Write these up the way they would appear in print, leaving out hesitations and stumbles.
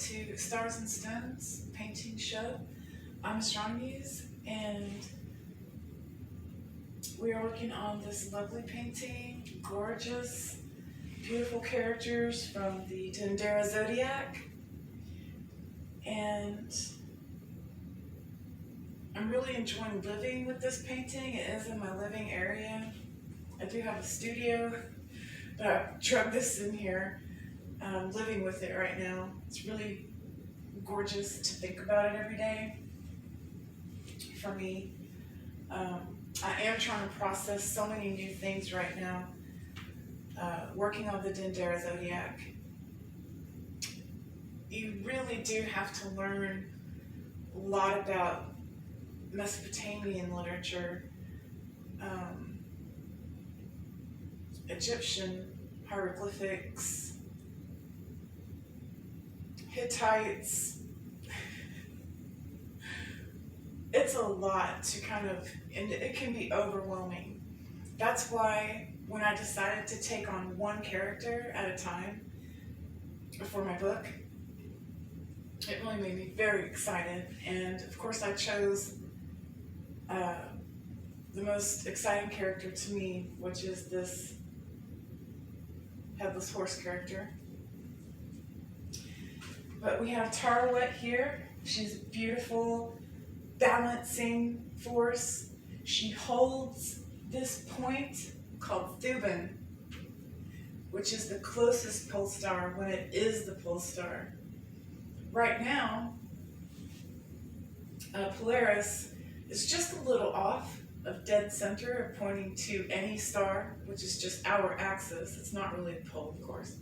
to Stars and Stones painting show. I'm Astronomuse, and we are working on this lovely painting, gorgeous, beautiful characters from the Dendera Zodiac, and I'm really enjoying living with this painting. It is in my living area. I do have a studio, but I've drugged this in here. I'm living with it right now. It's really gorgeous to think about it every day for me. I am trying to process so many new things right now, working on the Dendera Zodiac. You really do have to learn a lot about Mesopotamian literature, Egyptian hieroglyphics, Hittites. It's a lot to and it can be overwhelming. That's why when I decided to take on one character at a time for my book, it really made me very excited. And of course I chose the most exciting character to me, which is this headless horse character. But we have Tarwet here. She's a beautiful, balancing force. She holds this point called Thuban, which is the closest pole star when it is the pole star. Right now, Polaris is just a little off of dead center, pointing to any star, which is just our axis. It's not really a pole, of course.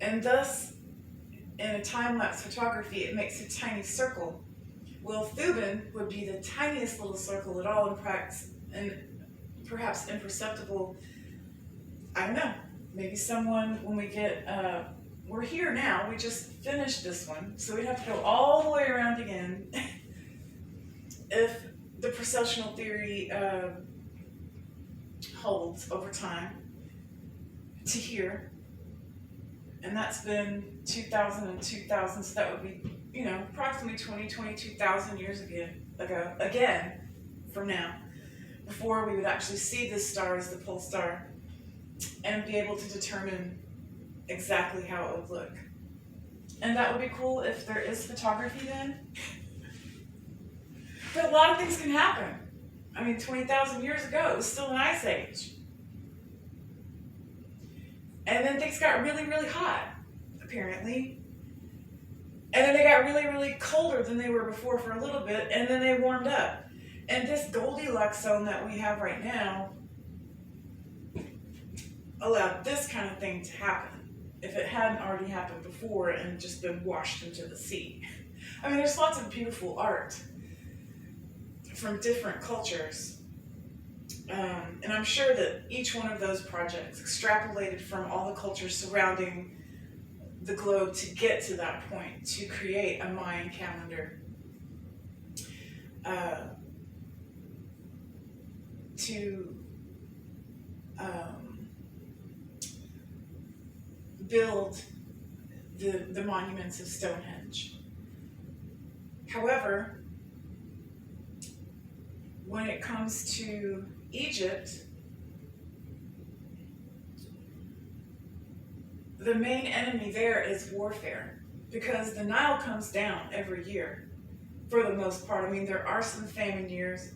And thus, in a time-lapse photography, it makes a tiny circle. Well, Thuban would be the tiniest little circle at all, and perhaps imperceptible. I don't know. Maybe someone, when we get, we're here now, we just finished this one, so we'd have to go all the way around again. If the precessional theory holds over time to here, and that's been 2000 and 2000, so that would be, approximately 22,000 years ago, again, from now, before we would actually see this star as the pole star and be able to determine exactly how it would look. And that would be cool if there is photography then. But a lot of things can happen. I mean, 20,000 years ago, it was still an ice age. And then things got really, really hot, apparently. And then they got really, really colder than they were before for a little bit, and then they warmed up. And this Goldilocks zone that we have right now allowed this kind of thing to happen if it hadn't already happened before and just been washed into the sea. I mean, there's lots of beautiful art from different cultures. And I'm sure that each one of those projects extrapolated from all the cultures surrounding the globe to get to that point, to create a Mayan calendar, to build the monuments of Stonehenge. However, when it comes to Egypt, the main enemy there is warfare, because the Nile comes down every year, for the most part. I mean, there are some famine years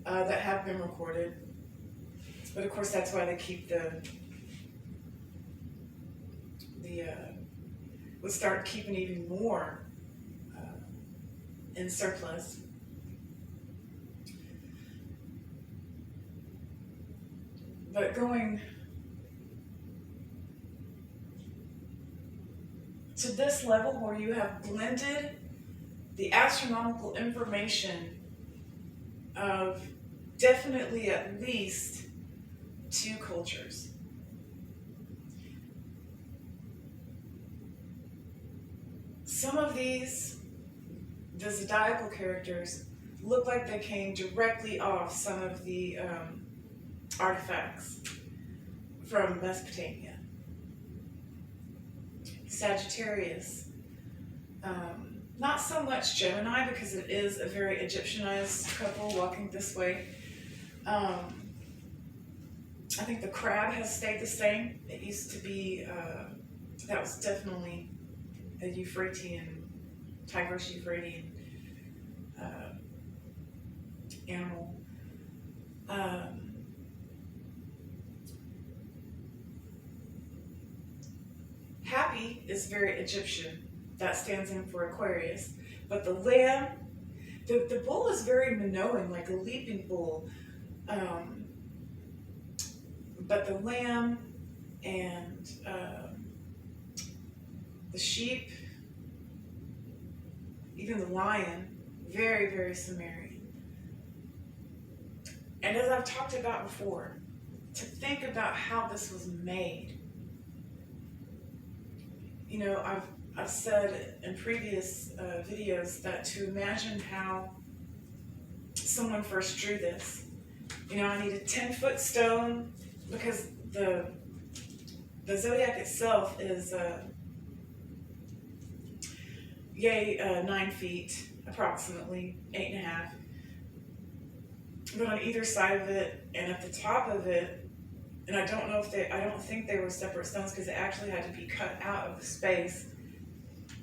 that have been recorded, but of course that's why they keep would start keeping even more in surplus. But going to this level where you have blended the astronomical information of definitely at least two cultures. Some of the zodiacal characters look like they came directly off some of the artifacts from Mesopotamia. Sagittarius Not so much Gemini, because it is a very Egyptianized couple walking this way. I think the crab has stayed the same. It used to be, that was definitely a Tigris Euphratean animal. Happy is very Egyptian. That stands in for Aquarius. But the lamb, the bull is very Minoan, like a leaping bull. But the lamb and the sheep, even the lion, very, very Sumerian. And as I've talked about before, to think about how this was made. You know, I've said in previous videos that to imagine how someone first drew this, you know, I need a 10-foot stone, because the zodiac itself is 9 feet, approximately 8.5. But on either side of it and at the top of it, and I don't think they were separate stones, because it actually had to be cut out of the space.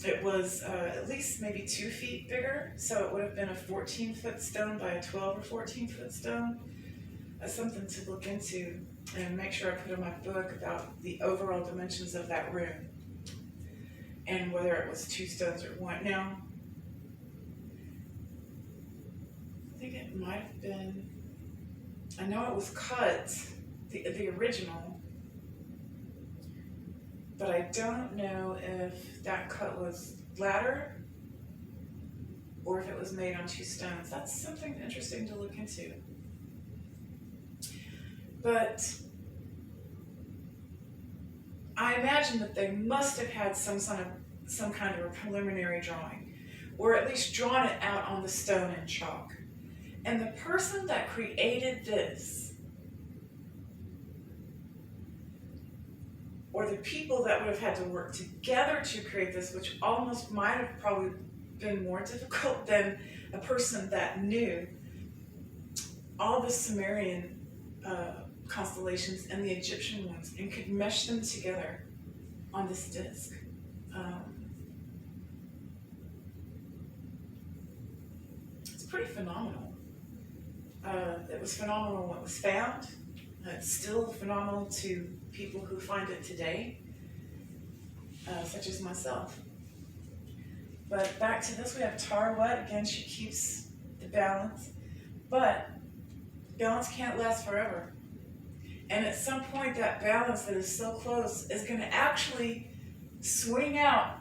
It was at least maybe 2 feet bigger, so it would have been a 14-foot stone by a 12 or 14-foot stone. That's something to look into and make sure I put in my book about the overall dimensions of that room and whether it was 2 stones or 1. Now, I think it might have been, I know it was cut, the original, but I don't know if that cut was ladder or if it was made on 2 stones. That's something interesting to look into. But I imagine that they must have had some kind of a preliminary drawing, or at least drawn it out on the stone in chalk. And the person that created this, or the people that would have had to work together to create this, which almost might have probably been more difficult than a person that knew all the Sumerian constellations and the Egyptian ones and could mesh them together on this disc. It's pretty phenomenal. It was phenomenal when it was found. It's still phenomenal to people who find it today, such as myself. But back to this, we have Tarwat. Again, she keeps the balance, but balance can't last forever. And at some point, that balance that is so close is going to actually swing out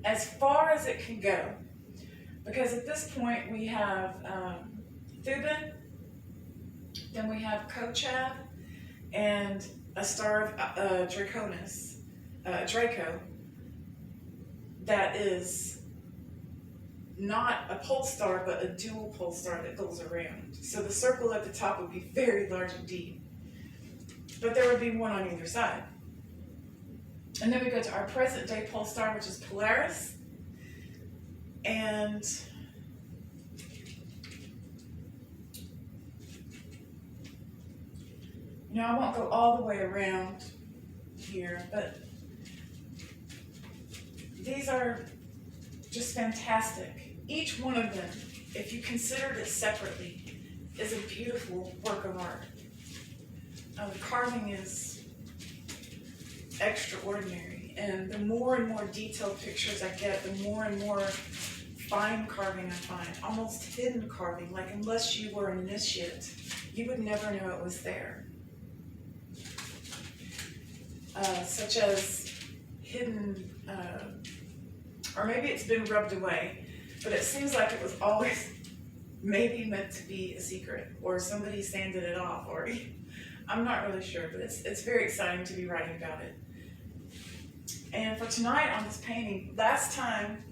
as far as it can go. Because at this point, we have Thuban, then we have Kochab, and a star of Draco, that is not a pole star, but a dual pole star that goes around. So the circle at the top would be very large indeed. But there would be one on either side. And then we go to our present day pole star, which is Polaris. And I won't go all the way around here, but these are just fantastic. Each one of them, if you considered it separately, is a beautiful work of art. The carving is extraordinary, and the more and more detailed pictures I get, the more and more fine carving I find, almost hidden carving, like unless you were an initiate, you would never know it was there. Such as hidden, or maybe it's been rubbed away, but it seems like it was always maybe meant to be a secret, or somebody sanded it off, or I'm not really sure, but it's very exciting to be writing about it. And for tonight on this painting, last time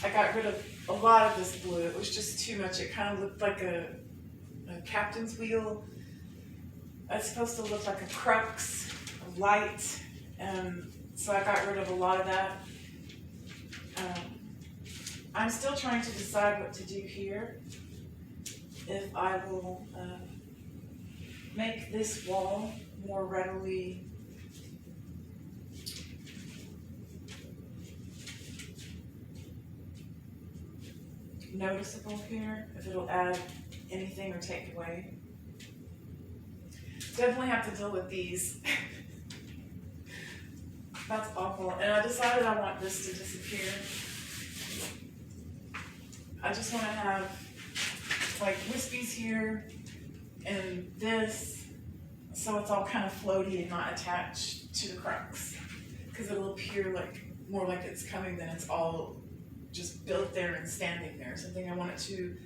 I got rid of a lot of this blue. It was just too much. It kind of looked like a captain's wheel. It's supposed to look like a crux, a light, and so I got rid of a lot of that. I'm still trying to decide what to do here. If I will make this wall more readily noticeable here, if it'll add anything or take away. Definitely have to deal with these. That's awful. And I decided I want this to disappear. I just want to have like wispies here and this, so it's all kind of floaty and not attached to the crux, because it'll appear like more like it's coming than it's all just built there and standing there. Something I want it to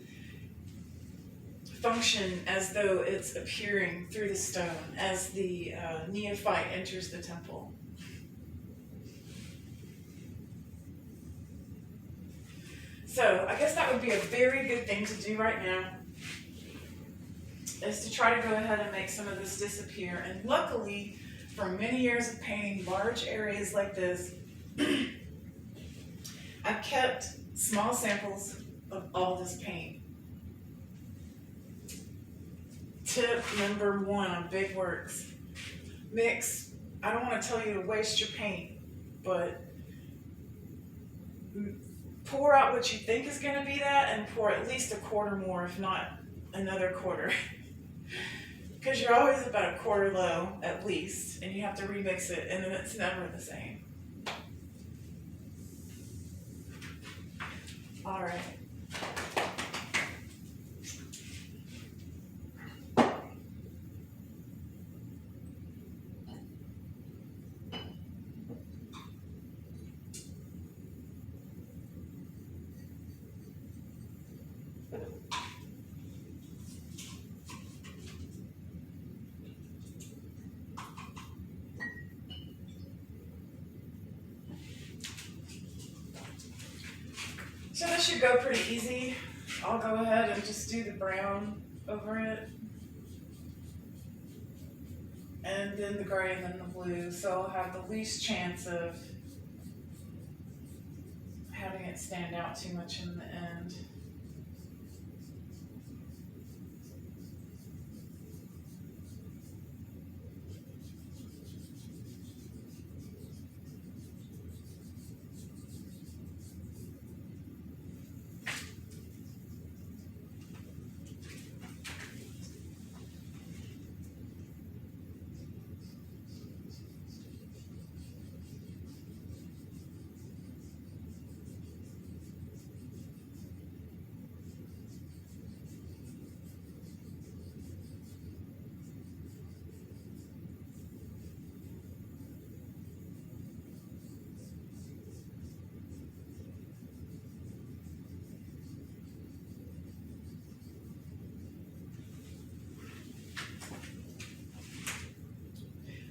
function as though it's appearing through the stone as the neophyte enters the temple. So I guess that would be a very good thing to do right now, is to try to go ahead and make some of this disappear. And luckily, from many years of painting large areas like this, I've kept small samples of all this paint. Tip number 1 on big works: mix. I don't want to tell you to waste your paint, but pour out what you think is going to be that, and pour at least a quarter more, if not another quarter. Because you're always about a quarter low, at least, and you have to remix it, and then it's never the same. All right. So this should go pretty easy. I'll go ahead and just do the brown over it, and then the gray, and then the blue. So I'll have the least chance of having it stand out too much in the end.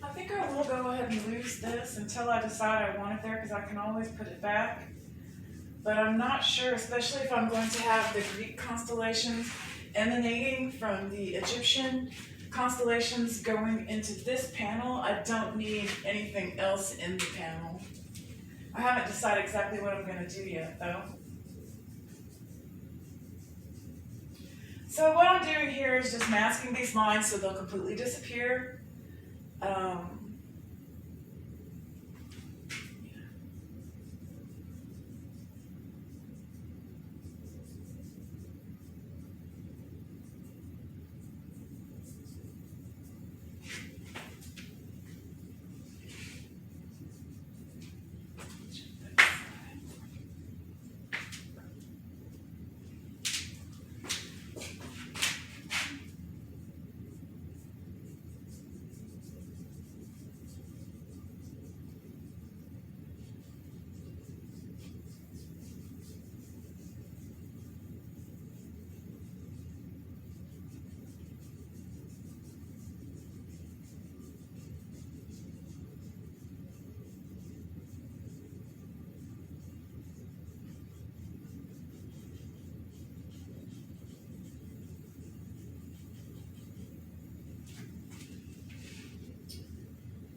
I think I will go ahead and lose this until I decide I want it there, because I can always put it back. But I'm not sure, especially if I'm going to have the Greek constellations emanating from the Egyptian constellations going into this panel. I don't need anything else in the panel. I haven't decided exactly what I'm going to do yet, though. So what I'm doing here is just masking these lines so they'll completely disappear.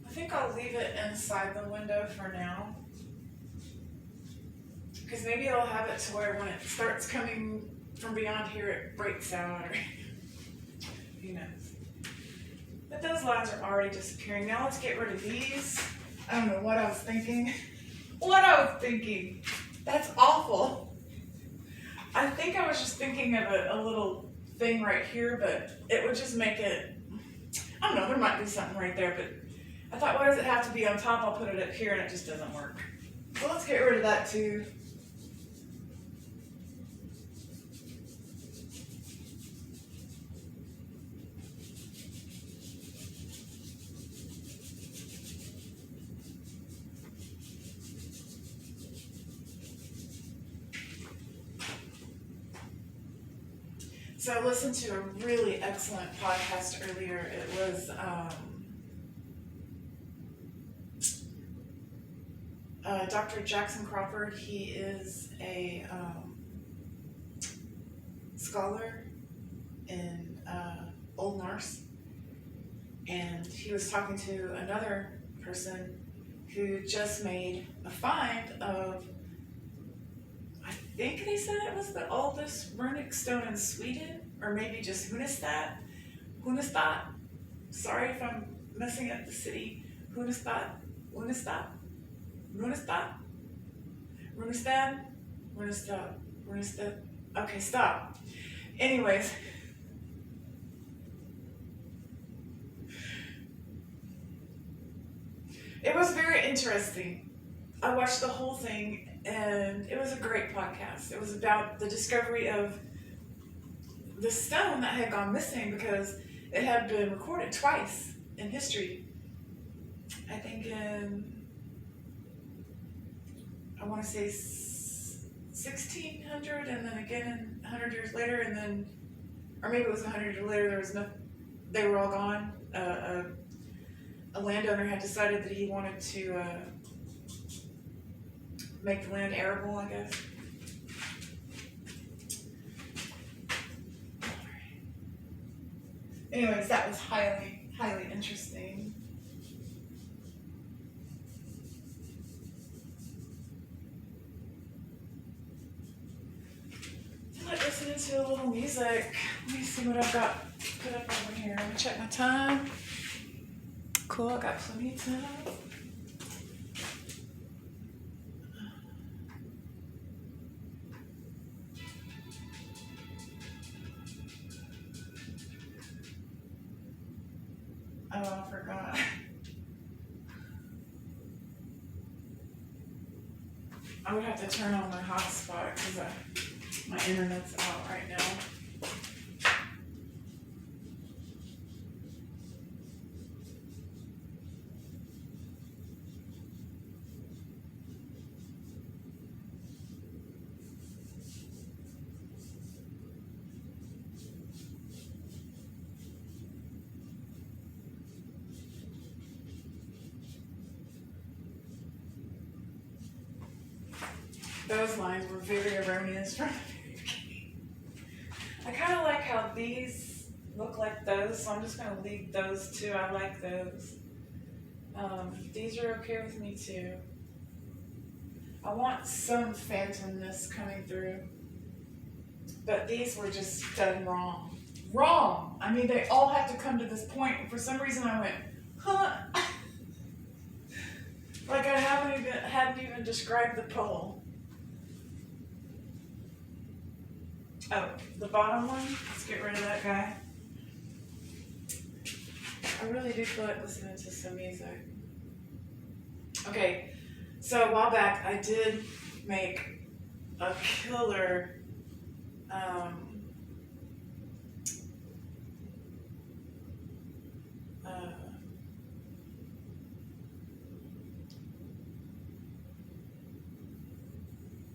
I think I'll leave it inside the window for now. Because maybe I'll have it to where when it starts coming from beyond here, it breaks out, or who knows. But those lines are already disappearing. Now let's get rid of these. I don't know what I was thinking. That's awful. I think I was just thinking of a little thing right here, but it would just make it, I don't know, there might be something right there, but I thought, why does it have to be on top? I'll put it up here and it just doesn't work. So let's get rid of that too. So I listened to a really excellent podcast earlier. It was Dr. Jackson Crawford. He is a scholar in Old Norse, and he was talking to another person who just made a find of, I think they said it was the oldest runic stone in Sweden, or maybe just Hunestad. Sorry if I'm messing up the city. Hunestad. Okay, stop. Anyways. It was very interesting. I watched the whole thing, and it was a great podcast. It was about the discovery of the stone that had gone missing because it had been recorded twice in history. I think in, I want to say 1600, and then again 100 years later, and then, or maybe it was 100 years later, there was no, they were all gone. A landowner had decided that he wanted to make the land arable, I guess. Anyways, that was highly, highly interesting. I like listening to a little music. Let me see what I've got put up over here. Let me check my time. Cool, I got plenty of time. Oh, I forgot. I would have to turn on my hotspot because my internet's out right now. Those lines were very erroneous from the very beginning. I kind of like how these look like those, so I'm just going to leave those two. I like those. These are okay with me too. I want some phantomness coming through, but these were just done wrong. Wrong! I mean, they all have to come to this point, and for some reason I went, huh? Like I hadn't even described the pole. Oh, the bottom one, let's get rid of that guy. I really do feel like listening to some music. Okay, so a while back I did make a killer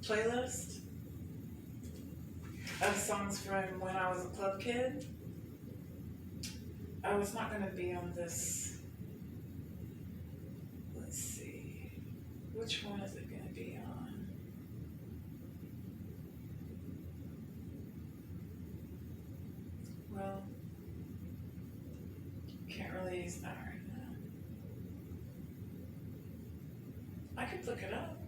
playlist of songs from when I was a club kid. I was not going to be on this. Let's see. Which one is it going to be on? Well, can't really use that right now. I could look it up.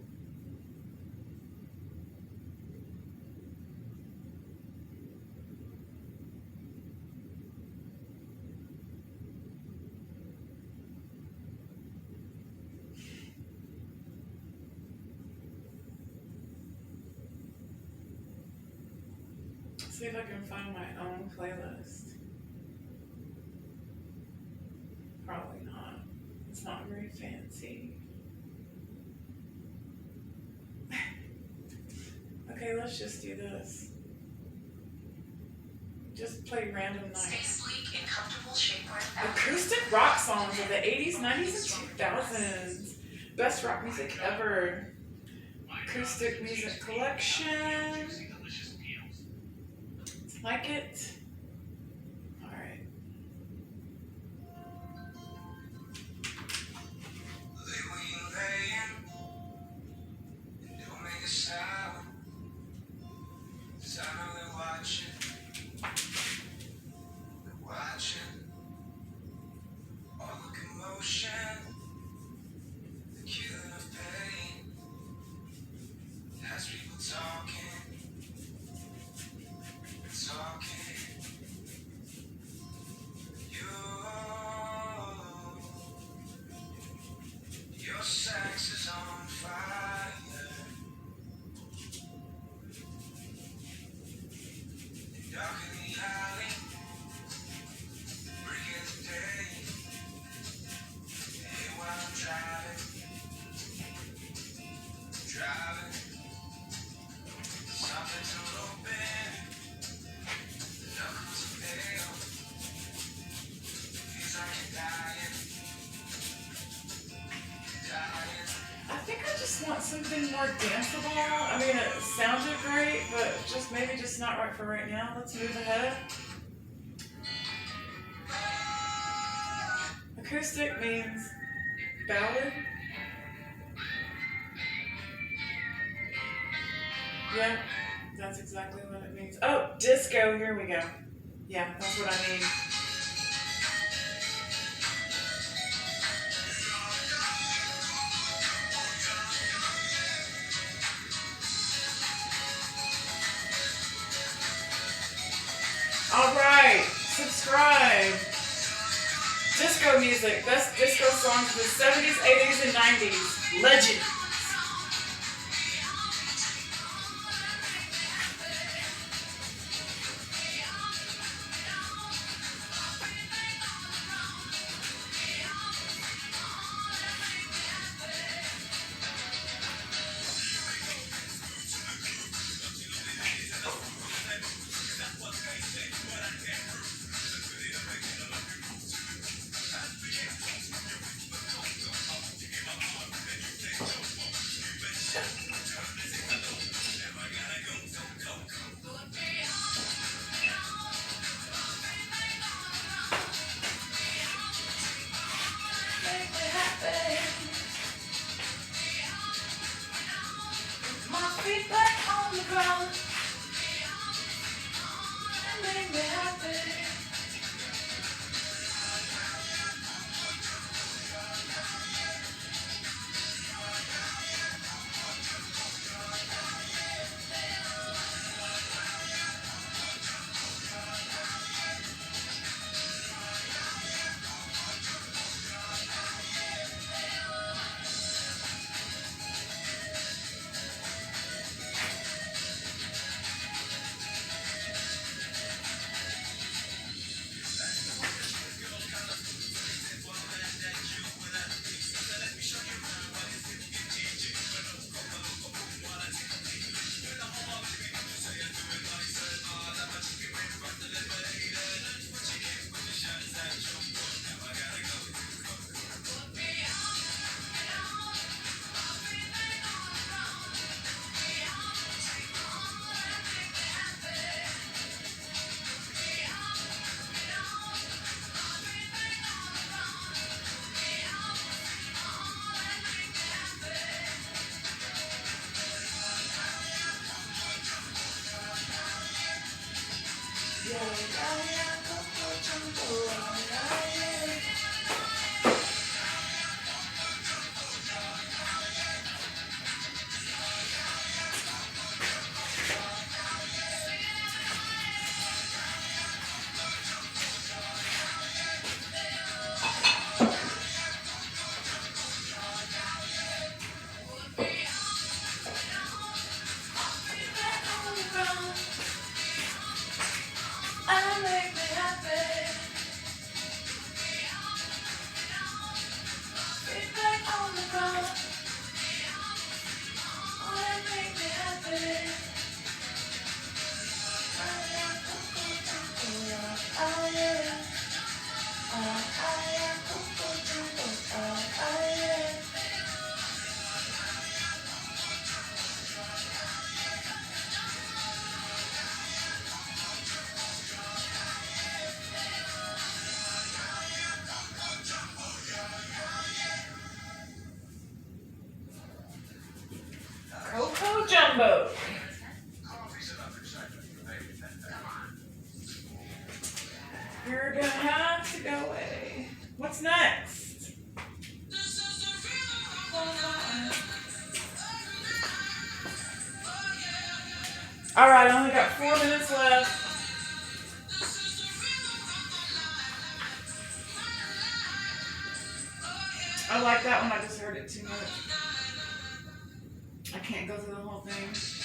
see if I can find my own playlist. Probably not. It's not very fancy. Okay, let's just do this. Just play random night. Stay sleek in comfortable shapewear. Acoustic rock songs of the 80s, 90s, and 2000s. Best rock music ever. Acoustic music collection. Like it? Alright. I think I just want something more danceable. I mean, it sounded great, but just maybe just not right for right now. Let's move ahead. Acoustic means ballad. Yeah, that's exactly what it means. Oh, disco, here we go. Yeah, that's what I mean. Alright, subscribe. Disco music, best disco songs of the 70s, 80s, and 90s. Legend. What's next? Alright, I only got 4 minutes left. I like that one, I just heard it too much. I can't go through the whole thing.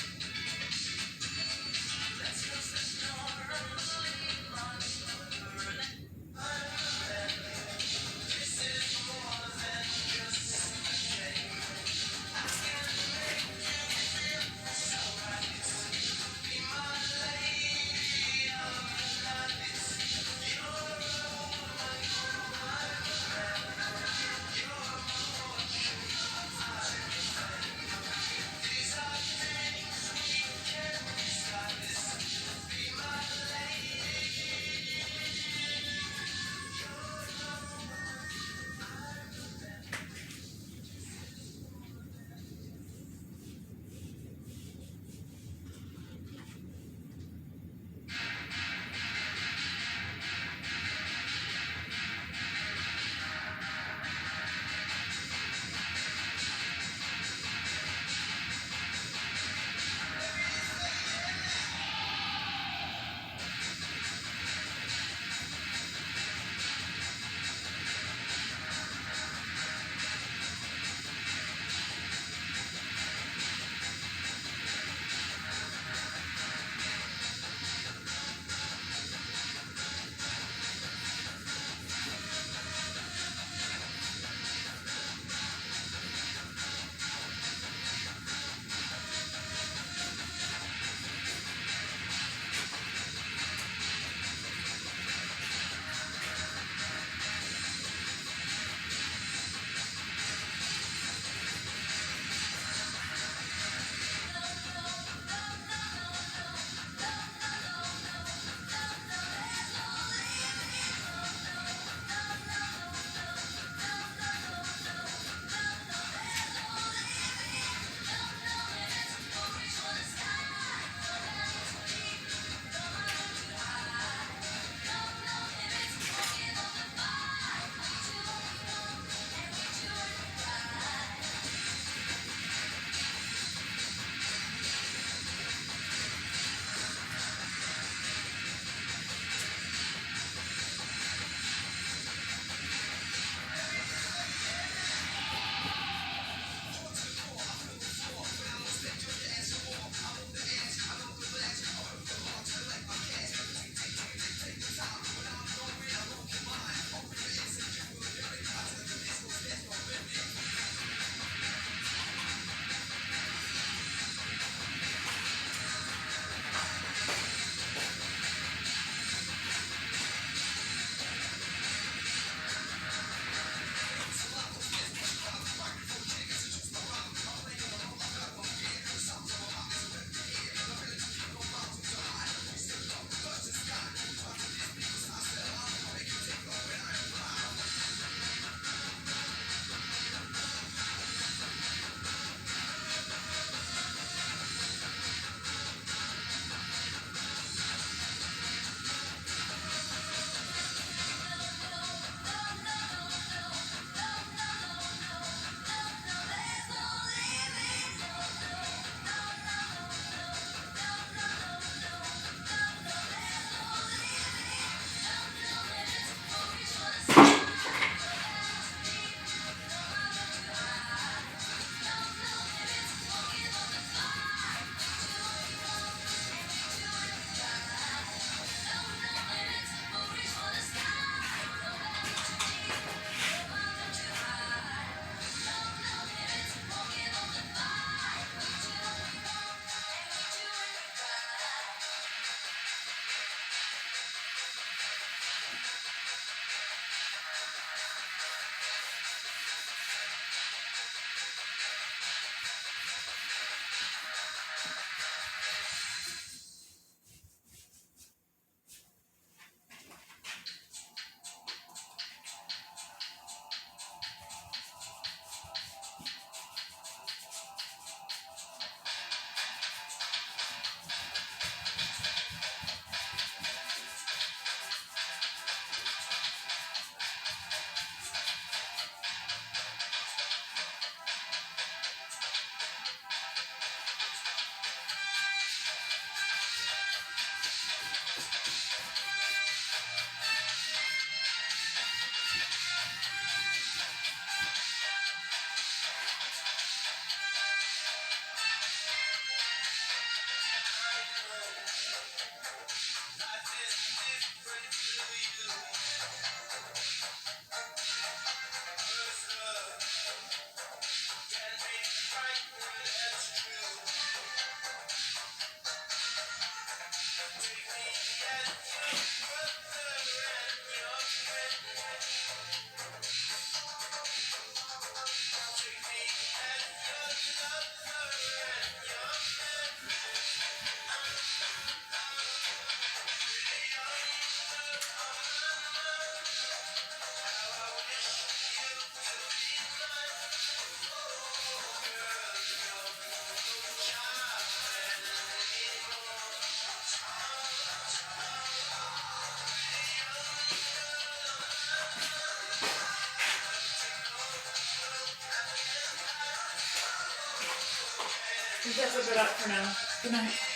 think that's a good up for now. Good night.